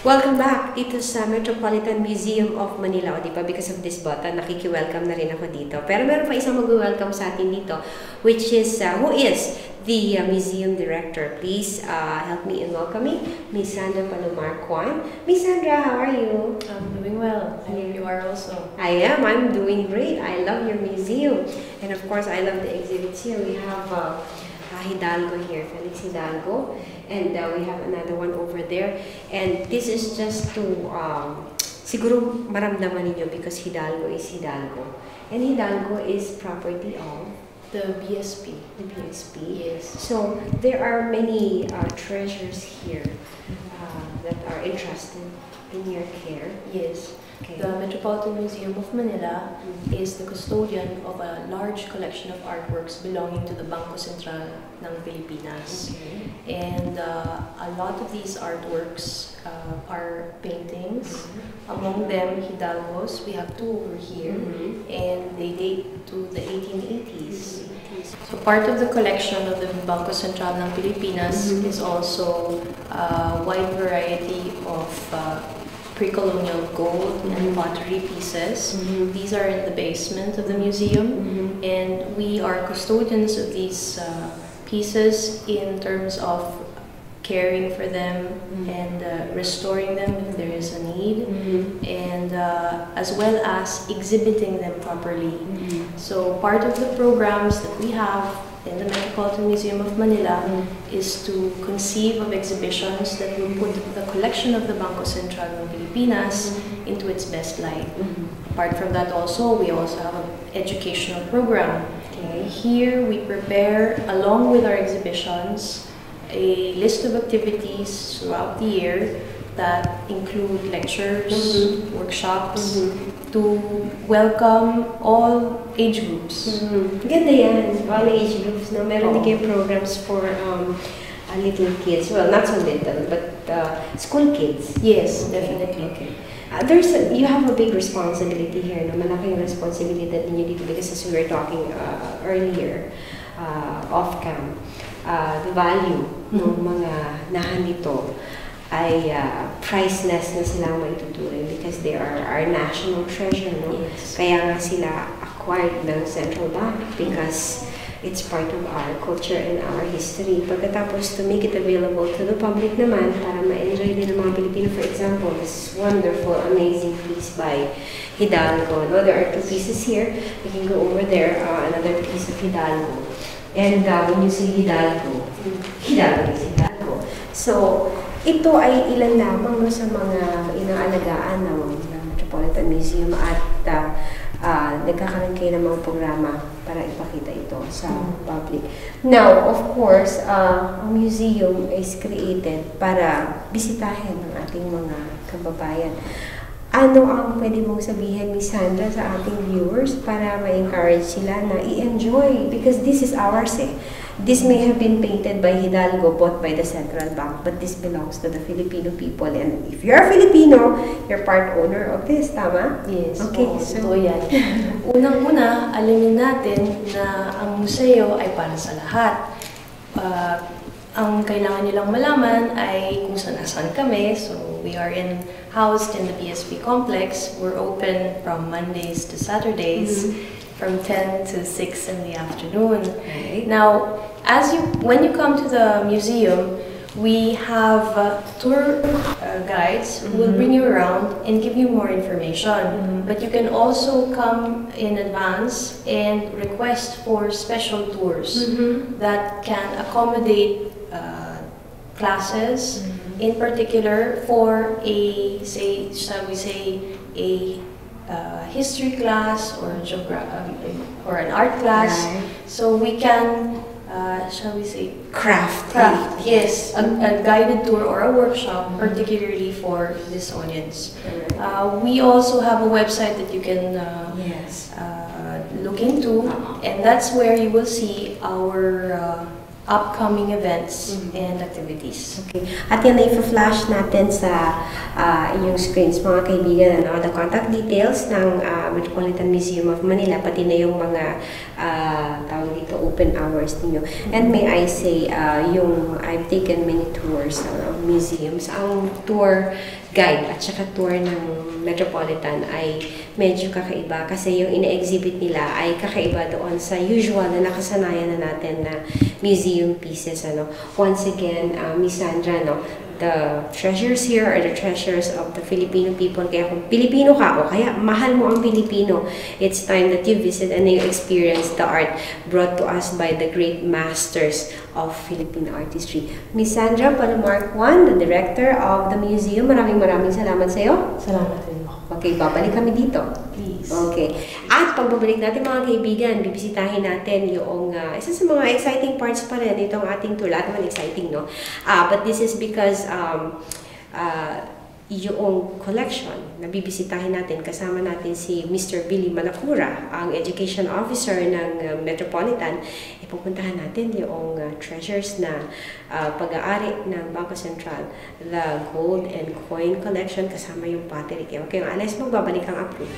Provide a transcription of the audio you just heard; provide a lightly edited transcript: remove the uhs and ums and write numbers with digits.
Welcome back dito sa Metropolitan Museum of Manila. O diba, because of this button, nakiki-welcome na rin ako dito. Pero meron pa isang mag-welcome sa atin dito, which is, who is the museum director. Please help me in welcoming Miss Sandra Palomar Kwan. Miss Sandra, how are you? I'm doing well. I hope you are also. I am. I'm doing great. I love your museum. And of course, I love the exhibits here. We have Hidalgo here, Felix Hidalgo. And we have another one over there. And this is just to, siguro maramdaman ninyo because Hidalgo is Hidalgo. And Hidalgo is property of The BSP. the BSP. Yes. So there are many treasures here that are entrusted in your care. Yes. Okay. The Metropolitan Museum of Manila is the custodian of a large collection of artworks belonging to the Bangko Sentral ng Pilipinas. Okay. And a lot of these artworks are paintings. Among them, Hidalgos. We have two over here. And they date to the 1880s. So part of the collection of the Bangko Sentral ng Pilipinas is also a wide variety of pre-colonial gold and pottery pieces. These are in the basement of the museum, and we are custodians of these pieces in terms of caring for them and restoring them if there is a need, and as well as exhibiting them properly. So part of the programs that we have in the Metropolitan Museum of Manila is to conceive of exhibitions that will put the collection of the Bangko Sentral ng Pilipinas into its best light. Apart from that also, we also have an educational program. Okay. Here we prepare, along with our exhibitions, a list of activities throughout the year that include lectures, workshops, to welcome all age groups. Ganda yan, all age groups. No? Meron din kayo programs for little kids. Well, not so little, but school kids. Yes, definitely. Okay. You have a big responsibility here. No? Malaking responsibilidad ninyo dito because as we were talking earlier, off-cam, the value ng mga nahan dito ay priceless na silang maituturing because they are our national treasure, no? Yes. Kaya nga sila acquired ng Central Bank because it's part of our culture and our history. Pagkatapos to make it available to the public naman para ma-enjoy din ng mga Pilipino. For example, this wonderful, amazing piece by Hidalgo. No, there are two pieces here. We can go over there, another piece of Hidalgo. And when you say Hidalgo, Hidalgo is Hidalgo. So, ito ay ilan lamang no, sa mga inaalagaan ng Metropolitan Museum at nagkakaroon kayo ng mga programa para ipakita ito sa public. Now, of course, a museum is created para bisitahin ng ating mga kababayan. Ano ang pwede mong sabihin, Miss Sandra, sa ating viewers para ma-encourage sila na i-enjoy? Because this is ours eh. This may have been painted by Hidalgo, bought by the Central Bank, but this belongs to the Filipino people. And if you're Filipino, you're part owner of this, tama? Yes. Okay, so yan. Unang-una, alamin natin na ang museo ay para sa lahat. Ang kailangan nilang malaman ay kung saan kami. So we are housed in the BSP complex. We're open from Mondays to Saturdays from 10 to 6 in the afternoon. Okay. Now, when you come to the museum, we have tour guides who will bring you around and give you more information. But you can also come in advance and request for special tours that can accommodate classes, in particular for a, shall we say, a history class or or an art class. Right. So we can, shall we say, Craft. yes, a guided tour or a workshop, particularly for this audience. We also have a website that you can Yes. look into, and that's where you will see our upcoming events and activities. Okay. At yan na i-flash natin sa inyong screens, mga kaibigan, the contact details ng Metropolitan Museum of Manila, pati na yung mga tawag dito, open hours ninyo. And may I say, I've taken many tours of museums. Ang tour guide at saka tour ng Metropolitan ay medyo kakaiba kasi yung ina-exhibit nila ay kakaiba doon sa usual na nakasanayan na natin na museum pieces. Once again, Miss Sandra, the treasures here are the treasures of the Filipino people. Kaya kung Pilipino ka o kaya mahal mo ang Pilipino, it's time that you visit and you experience the art brought to us by the great masters of Philippine artistry. Miss Sandra Palomark Juan, the director of the museum, maraming salamat sa iyo. Salamat rin po. Okay, babalik kami dito. Please. Okay. At pagbabalik natin mga kaibigan, bibisitahin natin yung isa sa mga exciting parts pa rin itong ating tour. Lahat naman exciting, no? But this is because yung collection na bibisitahin natin, kasama natin si Mr. Billy Malacura, ang Education Officer ng Metropolitan. Ipupuntahan natin yung treasures na pag-aari ng Bangko Sentral, the gold and coin collection, kasama yung pottery. Okay, alas magbabalik ang approve.